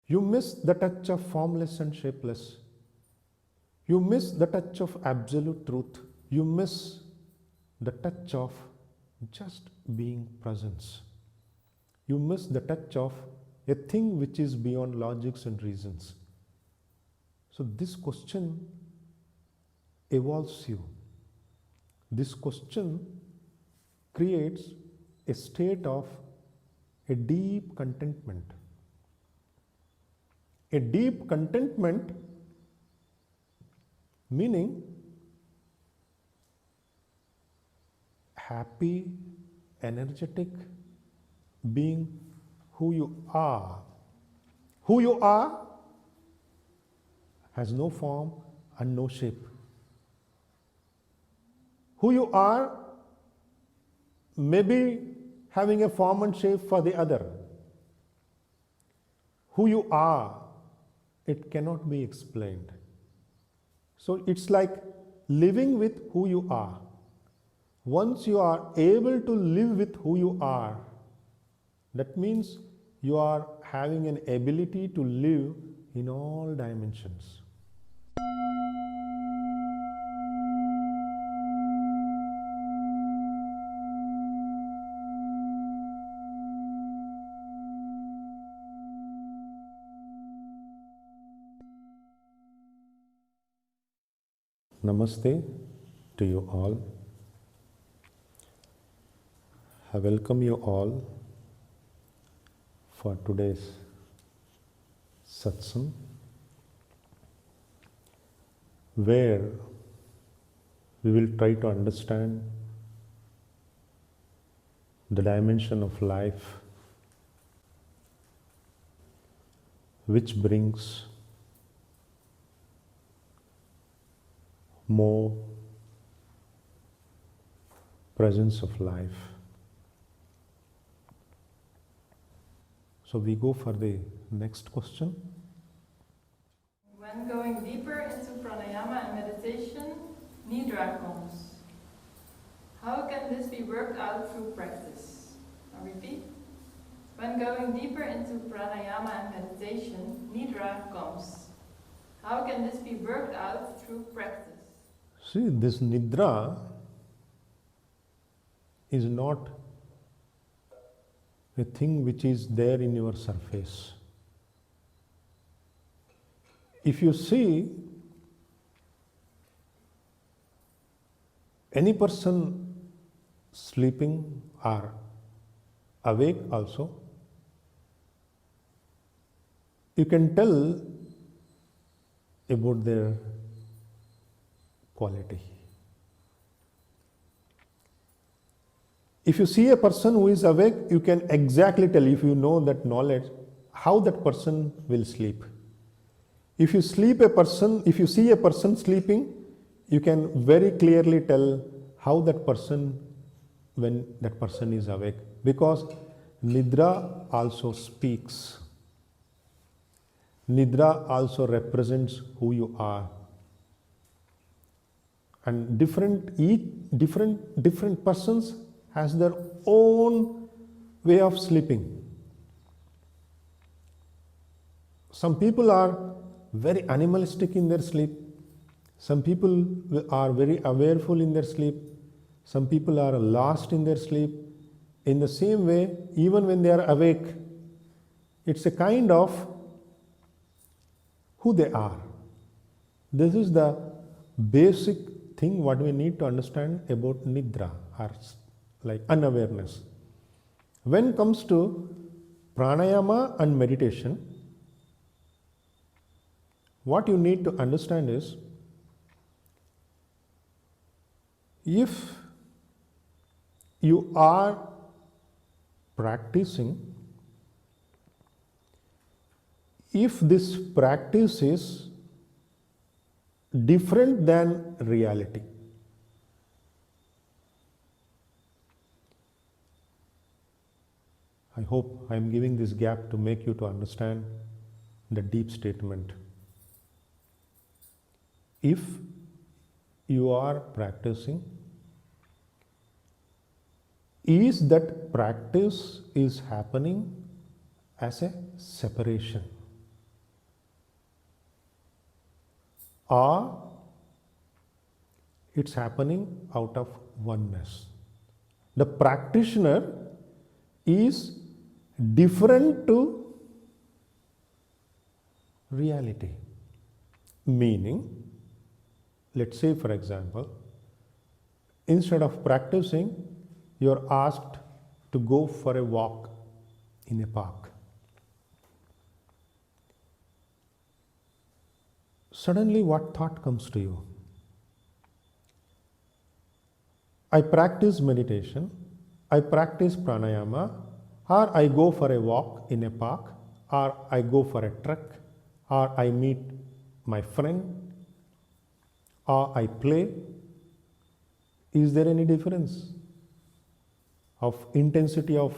You miss the touch of formless and shapeless. You miss the touch of absolute truth. You miss the touch of just being presence. You miss the touch of a thing which is beyond logics and reasons. So this question evolves you. This question creates a state of a deep contentment. A deep contentment meaning happy, energetic, being who you are. Who you are has no form and no shape. Who you are may be having a form and shape for the other. Who you are, it cannot be explained. So it's like living with who you are. Once you are able to live with who you are, that means you are having an ability to live in all dimensions. Namaste to you all. I welcome you all for today's satsang, where we will try to understand the dimension of life which brings more presence of life. So we go for the next question. When going deeper into pranayama and meditation, nidra comes. How can this be worked out through practice? I repeat. When going deeper into pranayama and meditation, nidra comes. How can this be worked out through practice? See, this nidra is not a thing which is there in your surface. If you see any person sleeping or awake also, you can tell about their quality. If you see a person who is awake, you can exactly tell, if you know that knowledge, how that person will sleep. If you see a person sleeping, you can very clearly tell how that person, when that person is awake. Because nidra also speaks. Nidra also represents who you are. And different persons has their own way of sleeping. Some people are very animalistic in their sleep. Some people are very awareful in their sleep. Some people are lost in their sleep. In the same way, even when they are awake, it's a kind of who they are. This is the basic thing what we need to understand about nidra, or like unawareness. When it comes to pranayama and meditation, what you need to understand is, if you are practicing, if this practice is different than reality, I hope I am giving this gap to make you to understand the deep statement. If you are practicing, is that practice is happening as a separation? or it's happening out of oneness. The practitioner is different to reality. Meaning, let's say for example, instead of practicing, you're asked to go for a walk in a park. Suddenly, what thought comes to you? I practice meditation, I practice pranayama, or I go for a walk in a park, or I go for a trek, or I meet my friend, or I play. Is there any difference of intensity of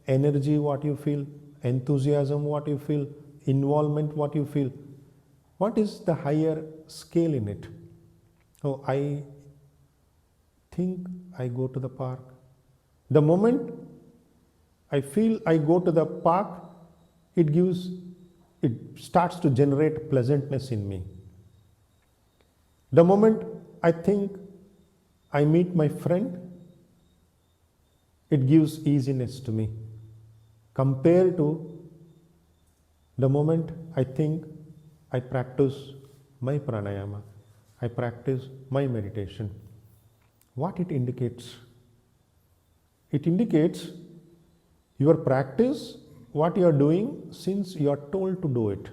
energy, what you feel, enthusiasm, what you feel, involvement, what you feel? What is the higher scale in it? Oh, I think I go to the park. The moment I feel I go to the park, it starts to generate pleasantness in me. The moment I think I meet my friend, it gives easiness to me compared to the moment I think I practice my pranayama, I practice my meditation. What it indicates? It indicates your practice, what you are doing since you are told to do it,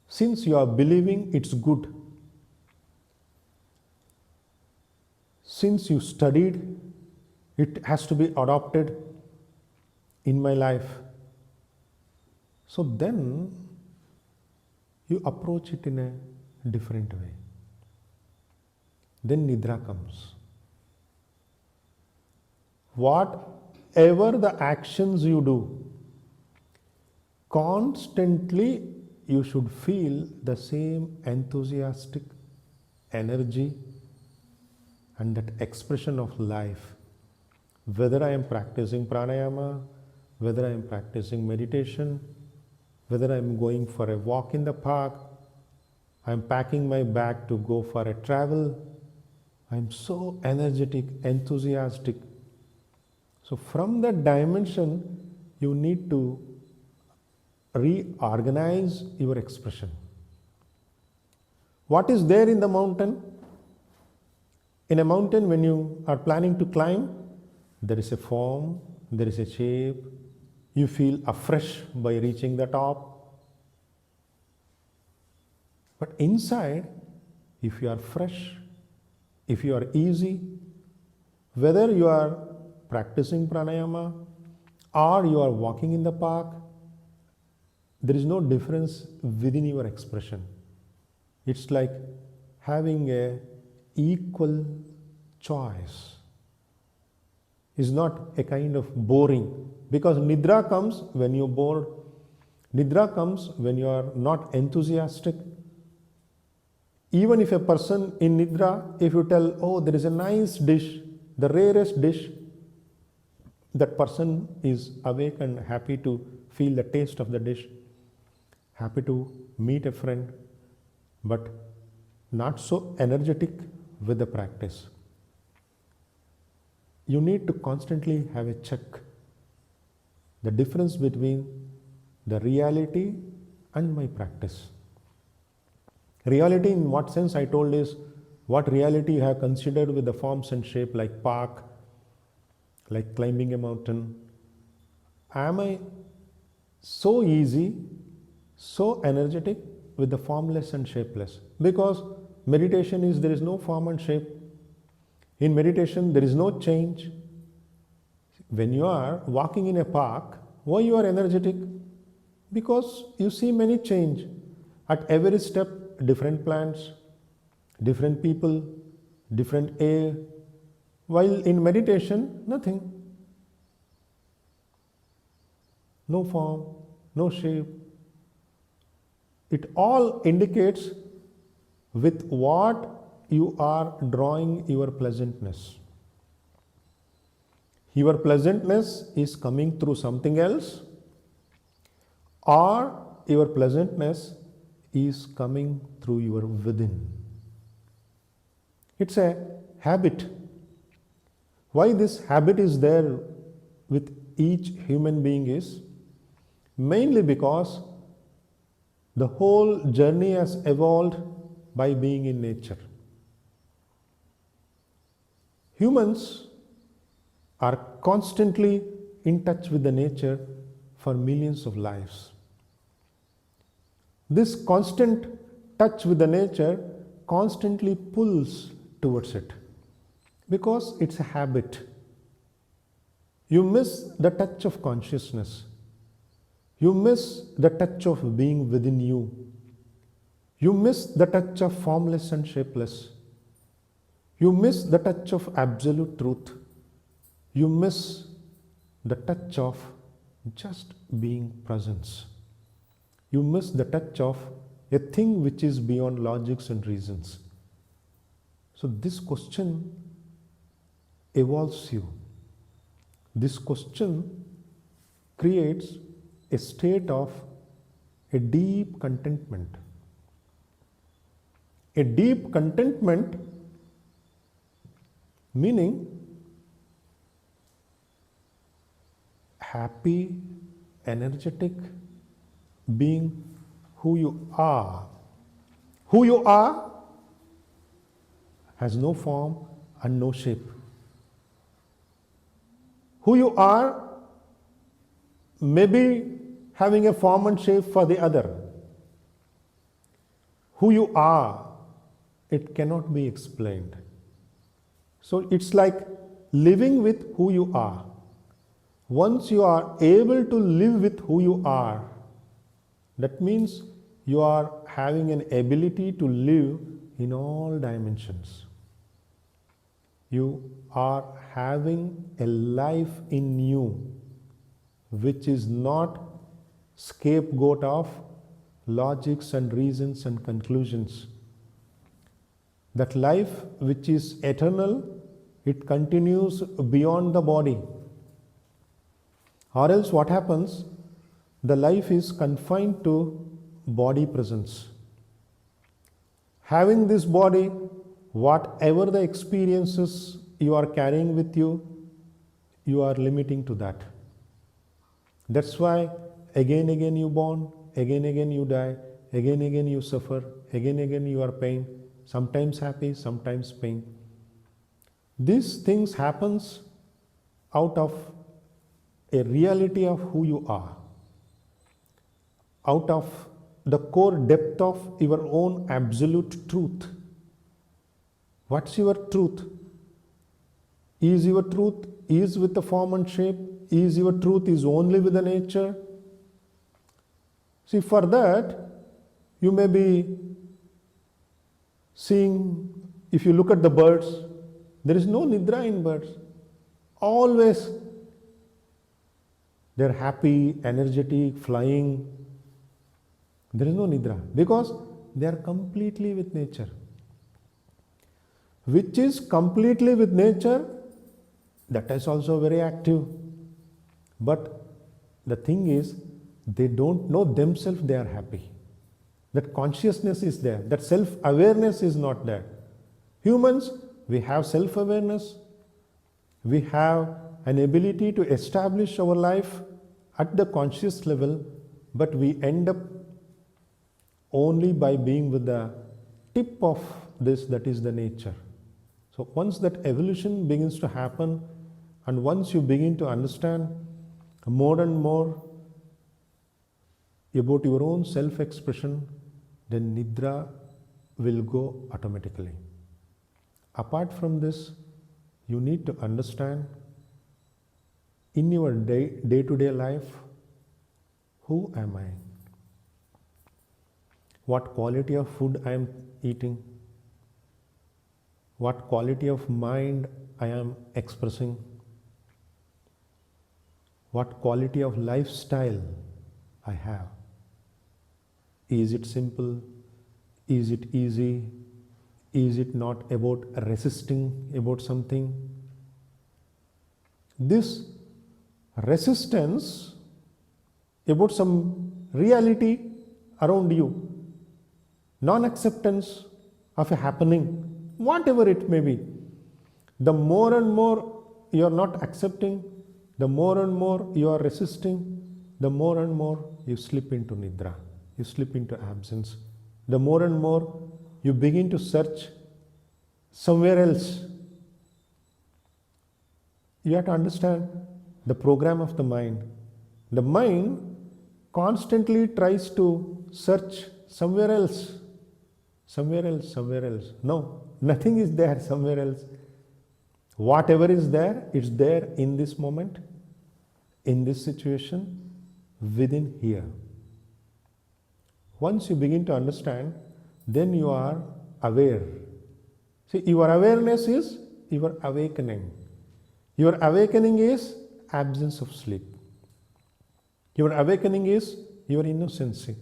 since you are believing it's good, since you studied it has to be adopted in my life. So then you approach it in a different way. Then nidra comes. Whatever the actions you do, constantly you should feel the same enthusiastic energy and that expression of life. Whether I am practicing pranayama, whether I am practicing meditation, whether I am going for a walk in the park, I am packing my bag to go for a travel, I am so energetic, enthusiastic. So from that dimension, you need to reorganize your expression. What is there in the mountain? In a mountain, when you are planning to climb, there is a form, there is a shape, you feel afresh by reaching the top. But inside, if you are fresh, if you are easy, whether you are practicing pranayama or you are walking in the park, there is no difference within your expression. It's like having a equal choice. Is not a kind of boring, because nidra comes when you're bored, nidra comes when you are not enthusiastic. Even if a person in nidra, if you tell, oh, there is a nice dish, the rarest dish, that person is awake and happy to feel the taste of the dish, happy to meet a friend, but not so energetic with the practice. You need to constantly have a check. The difference between the reality and my practice. Reality in what sense I told is what reality you have considered with the forms and shape like park, like climbing a mountain. Am I so easy, so energetic with the formless and shapeless? Because meditation is there is no form and shape. In meditation, there is no change. When you are walking in a park, why you are energetic? Because you see many change. At every step, different plants, different people, different air. While in meditation, nothing. No form, no shape. It all indicates with what you are drawing your pleasantness. Your pleasantness is coming through something else, or your pleasantness is coming through your within. It's a habit. Why this habit is there with each human being is mainly because the whole journey has evolved by being in nature. Humans are constantly in touch with the nature for millions of lives. This constant touch with the nature constantly pulls towards it because it's a habit. You miss the touch of consciousness. You miss the touch of being within you. You miss the touch of formless and shapeless. You miss the touch of absolute truth. You miss the touch of just being presence. You miss the touch of a thing which is beyond logics and reasons. So this question evolves you. This question creates a state of a deep contentment. A deep contentment meaning happy, energetic, being who you are. Who you are has no form and no shape. Who you are may be having a form and shape for the other. Who you are, it cannot be explained. So it's like living with who you are. Once you are able to live with who you are, that means you are having an ability to live in all dimensions. You are having a life in you which is not scapegoat of logics and reasons and conclusions. That life which is eternal, it continues beyond the body. Or else what happens? The life is confined to body presence. Having this body, whatever the experiences you are carrying with you, you are limiting to that. That's why again you born, again you die, again you suffer, again you are pain, sometimes happy, sometimes pain. These things happens out of a reality of who you are, out of the core depth of your own absolute truth. What's your truth? Is your truth is with the form and shape? Is your truth is only with the nature? See, for that, you may be seeing, if you look at the birds, there is no nidra in birds. Always they're happy, energetic, flying. There is no nidra because they are completely with nature. Which is completely with nature, that is also very active. But the thing is, they don't know themselves they are happy. That consciousness is there, that self-awareness is not there. Humans, we have self-awareness, we have an ability to establish our life at the conscious level, but we end up only by being with the tip of this, that is the nature. So once that evolution begins to happen, and once you begin to understand more and more about your own self-expression, then nidra will go automatically. Apart from this, you need to understand in your day-to-day life, who am I? What quality of food I am eating? What quality of mind I am expressing? What quality of lifestyle I have? Is it simple? Is it easy? Is it not about resisting about something? This resistance about some reality around you, non-acceptance of a happening, whatever it may be. The more and more you are not accepting, the more and more you are resisting, the more and more you slip into nidra, you slip into absence. The more and more you begin to search somewhere else. You have to understand the program of the mind. The mind constantly tries to search somewhere else, somewhere else, somewhere else. No, nothing is there somewhere else. Whatever is there, it's there in this moment, in this situation, within here. Once you begin to understand, then you are aware. See, your awareness is your awakening. Your awakening is absence of sleep. Your awakening is your innocency.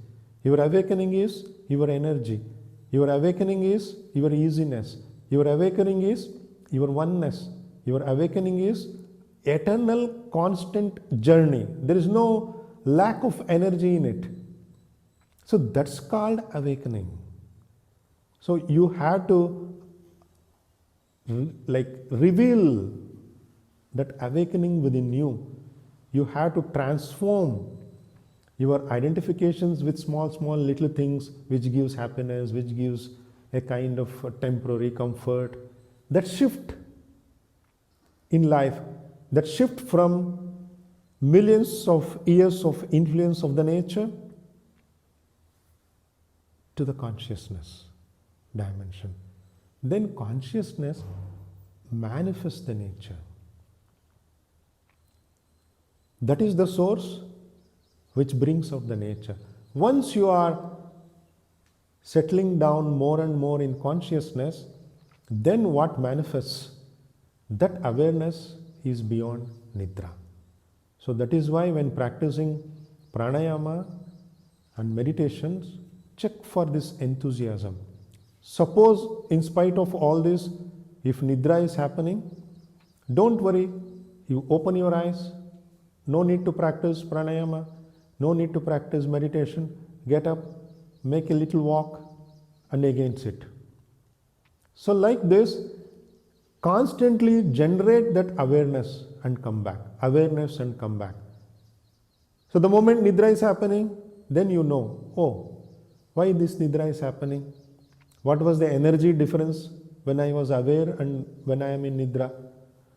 Your awakening is your energy. Your awakening is your easiness. Your awakening is your oneness. Your awakening is eternal constant journey. There is no lack of energy in it. So that's called awakening. So you have to reveal that awakening within you. You have to transform your identifications with small little things which gives happiness, which gives a kind of a temporary comfort. That shift in life, that shift from millions of years of influence of the nature to the consciousness dimension. Then consciousness manifests the nature. That is the source which brings out the nature. Once you are settling down more and more in consciousness, then what manifests? That awareness is beyond nidra. So that is why when practicing pranayama and meditations, check for this enthusiasm. Suppose in spite of all this, if nidra is happening, don't worry, you open your eyes, no need to practice pranayama, no need to practice meditation, get up, make a little walk and again sit. So like this, constantly generate that awareness and come back, awareness and come back. So the moment nidra is happening, then you know, oh, why this nidra is happening? What was the energy difference when I was aware and when I am in nidra?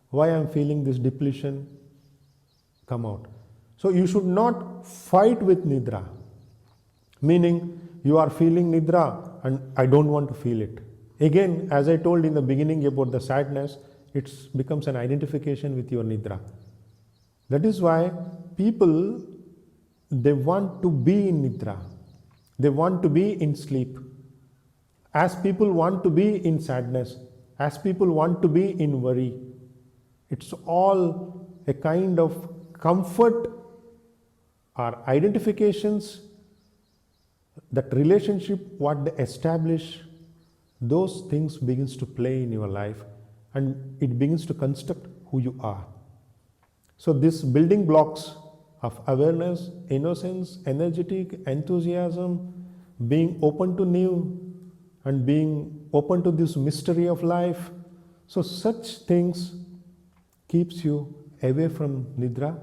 Why I am feeling this depletion? Come out. So you should not fight with nidra, meaning you are feeling nidra and I don't want to feel it. Again, as I told in the beginning about the sadness, it becomes an identification with your nidra. That is why people, they want to be in nidra. They want to be in sleep. As people want to be in sadness, as people want to be in worry, it's all a kind of comfort or identifications, that relationship, what they establish, those things begins to play in your life and it begins to construct who you are. So these building blocks of awareness, innocence, energetic, enthusiasm, being open to new and being open to this mystery of life, so such things keeps you away from nidra.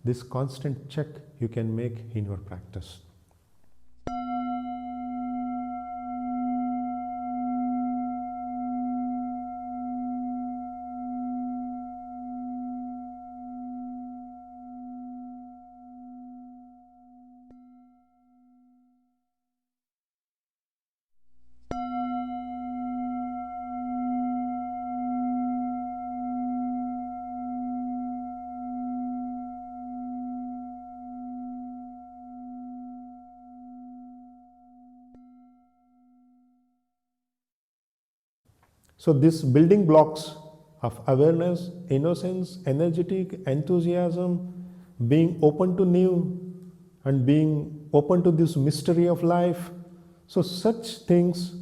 This constant check you can make in your practice. So these building blocks of awareness, innocence, energetic, enthusiasm, being open to new and being open to this mystery of life, so such things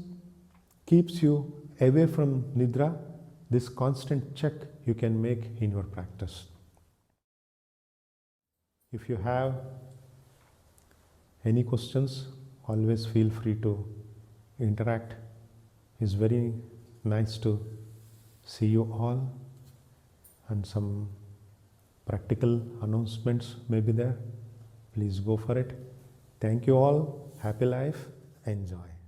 keeps you away from nidra. This constant check you can make in your practice. If you have any questions, always feel free to interact. It's very nice to see you all, and some practical announcements may be there. Please go for it. Thank you all. Happy life. Enjoy.